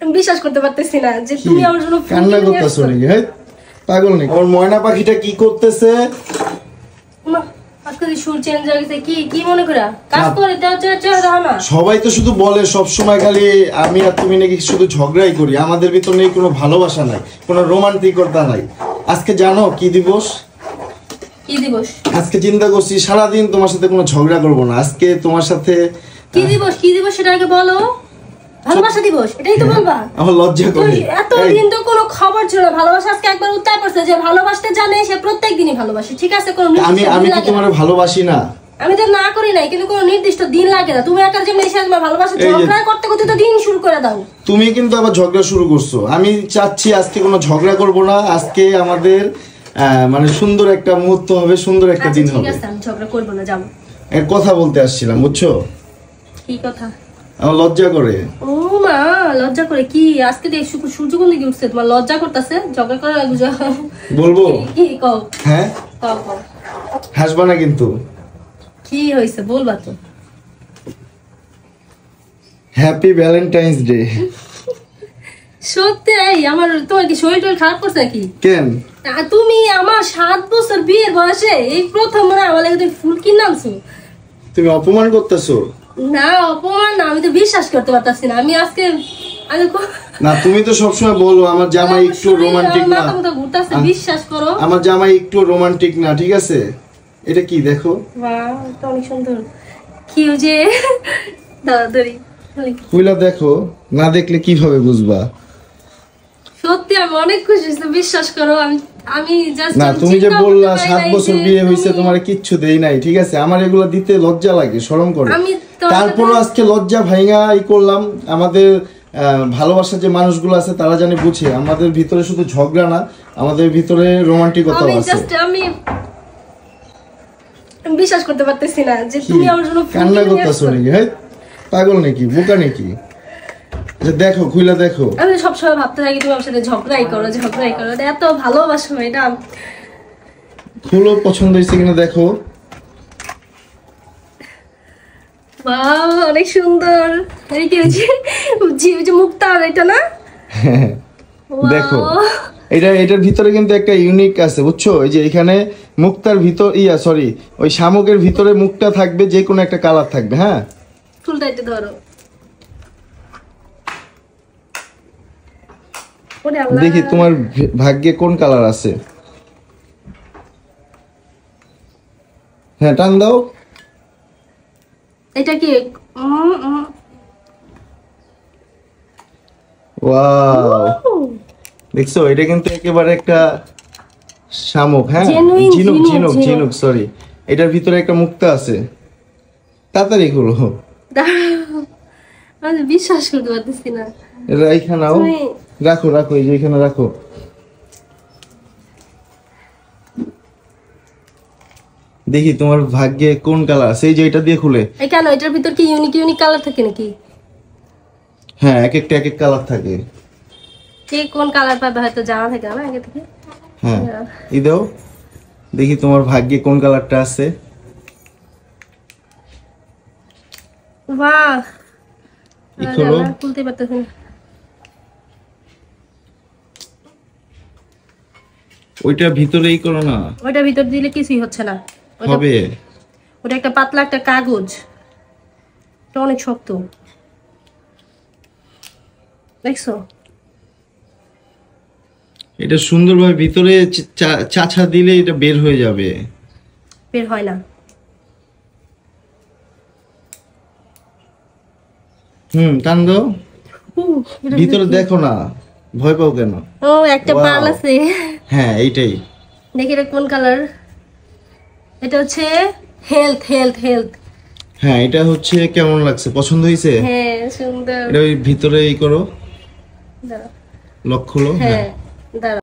আমি বিশ্বাস করতে পারতেছি না যে তুমি আমার জন্য কান্না করতেছো নাকি? হ্যাঁ পাগল নাকি? ওর ময়না পাখিটা কি করতেছে? আজকে সুর চেঞ্জ হয়ে গেছে। কি কি মনে করা কাজ করে দাও না। সবাই তো শুধু বলে সব সময় খালি আমি আর তুমি নাকি শুধু ঝগড়াই করি, আমাদের ভিতর নেই কোনো ভালোবাসা নাই, কোনো রোমান্টিকতা নাই। আজকে জানো কি দিবস? কি দিবস? আজকে চিন্তা করছি সারাদিন তোমার সাথে কোনো ঝগড়া করবো না। আজকে তোমার সাথে কি দিবস? কি দিবস সেটা আগে বলো। ভালোবাসা দিবস, এটাই তো বলবা? আমার লজ্জা করে। এতদিন তো কোনো খবর ছিল না। ভালোবাসা আজকে একবার উত্তর পড়ছে যে ভালোবাসতে জানে সে প্রত্যেকদিনই ভালোবাসে। ঠিক আছে, কোনো আমি কি তোমারে ভালোবাসি না? আমি তো না করি নাই, কিন্তু কোনো নির্দিষ্ট দিন লাগে না। তুমি একার জন্য এসে তোমার ভালোবাসা ঝগড়া করতে করতে তো দিন শুরু করে দাও। তুমি কিন্তু আবার ঝগড়া শুরু করছো। আমি চাচ্ছি আজকে কোনো ঝগড়া করব না। আজকে আমাদের মানে সুন্দর একটা মুহূর্ত হবে, সুন্দর একটা দিন হবে। ঠিক আছে, আমি ঝগড়া করব না, যাও। এক কথা বলতে আসছিলাম, বুঝছো? কি কথা? আমার লজ্জা করে। ও মা, লজ্জা করে? কি আজকে দেখ সূর্য কোন দিকে উঠছে, তোমার লজ্জা করতেছে? ঝগড়া করে বলবো? কি কও? হ্যাঁ কও। হাসবা না কিন্তু। কি হইছে বলবা তো। Happy Valentine's day. সত্যি? আমার তোমার কি শরীর খারাপ করছে নাকি? কেন? তুমি আমার 7 বছর বিয়ের বয়সে এই প্রথম মনে আমার লাগে তুমি ফুল কিনে আনছো। তুমি অপমান করতেছো। না অপমান না, আমি তো বিশ্বাস করতে পারতাছি না। আমি আজকে না, তুমি তো সবসময় বলো আমার জামাই একটু রোমান্টিক না। বিশ্বাস করো, আমার জামাই একটু রোমান্টিক না। ঠিক আছে, এটা কি দেখো? বাহ, এটা অনেক সুন্দর। কি যে দাদারি কইলা দেখো, না দেখলে কিভাবে বুঝবা? সত্যি আমি অনেক খুশি হইছি, বিশ্বাস করো। আমি জাস্ট না, তুমি যে বললা 7 বছর বিয়ে হইছে তোমার কিচ্ছু দেই নাই, ঠিক আছে, আমার এগুলা দিতে লজ্জা লাগে, শরম করে। তারপরও আজকে লজ্জা ভাঙা করলাম। আমাদের ভালোবাসার যে মানুষগুলো আছে তারা জানি বুঝে আমাদের ভিতরে শুধু ঝগড়া না, আমাদের ভিতরে রোমান্টিকতা আছে। আমি বিশ্বাস করতে পারতেছি না যে তুমি আমার জন্য কান্না করতেছো নাকি? হ্যাঁ পাগল নাকি, বোকা নাকি? দেখো, খুইলা দেখো। আমি সবসময় ভাবতে থাকি তুমি আমার সাথে ঝগড়াই করো। এত ভালোবাসো এটা। ফুলও পছন্দ হয়েছে কিনা দেখো। বাহ, অনেক সুন্দর। এই কি যে মুক্তা, এটা না? দেখো, এটার ভিতরে কিন্তু একটা ইউনিক আছে, বুঝছো? এই যে এখানে মুক্তার ভিতর সরি, ওই শামুকের ভিতরে মুক্তা থাকবে, যে কোনো একটা কালার থাকবে। হ্যাঁ, ফুলটা একটু ধরো। দেখি তোমার ভাগ্যে কোন কালার আছে। হ্যাঁ, টান দাও। এটা কি? ওয়াও, দেখছো? এটা কিন্তু একেবারে একটা শামুক। হ্যাঁ, ঝিনুক সরি। এটার ভিতরে একটা মুক্তা আছে। তাড়াতাড়ি করো। আমি বিশ্বাস করতে পারতেছি না। এটা এখানে রাখো, এই যে এখানে রাখো। দেখি তোমার ভাগ্যে কোন কালার আছে। এই যে এটা দিয়ে খুলে। কেন এটার ভিতর কি ইউনিক কালার থাকে নাকি? হ্যাঁ, এক এক কালার থাকে। কে কোন কালার পাবে হয়তো জানা থাকে না আগে থেকে। হ্যাঁ, এই দাও, দেখি তোমার ভাগ্যে কোন কালারটা আছে। বাহ, খুলতে পারতেছি না। ওইটা ভিতরেই করো না। ওইটা ভিতর দিলে কিছুই হচ্ছে না। হবে। ওটা একটা পাতলা একটা কাগজ, এটা অনেক শক্ত, দেখছো? এটা সুন্দরভাবে ভিতরে চাছা দিলে এটা বের হয়ে যাবে। বের হয় না। টান দাও। ভিতরে দেখো না, ভয় পাও কেন? ও, একটা পাল আছে। হ্যাঁ, এইটাই। দেখি এটা কোন কালার। এটা হচ্ছে হেলথ। হ্যাঁ, এটা হচ্ছে কেমন লাগছে? পছন্দ হয়েছে? হ্যাঁ, সুন্দর। এটা ওই ভিতরে করো, দাঁড়া, লক খোলো। হ্যাঁ দাঁড়া।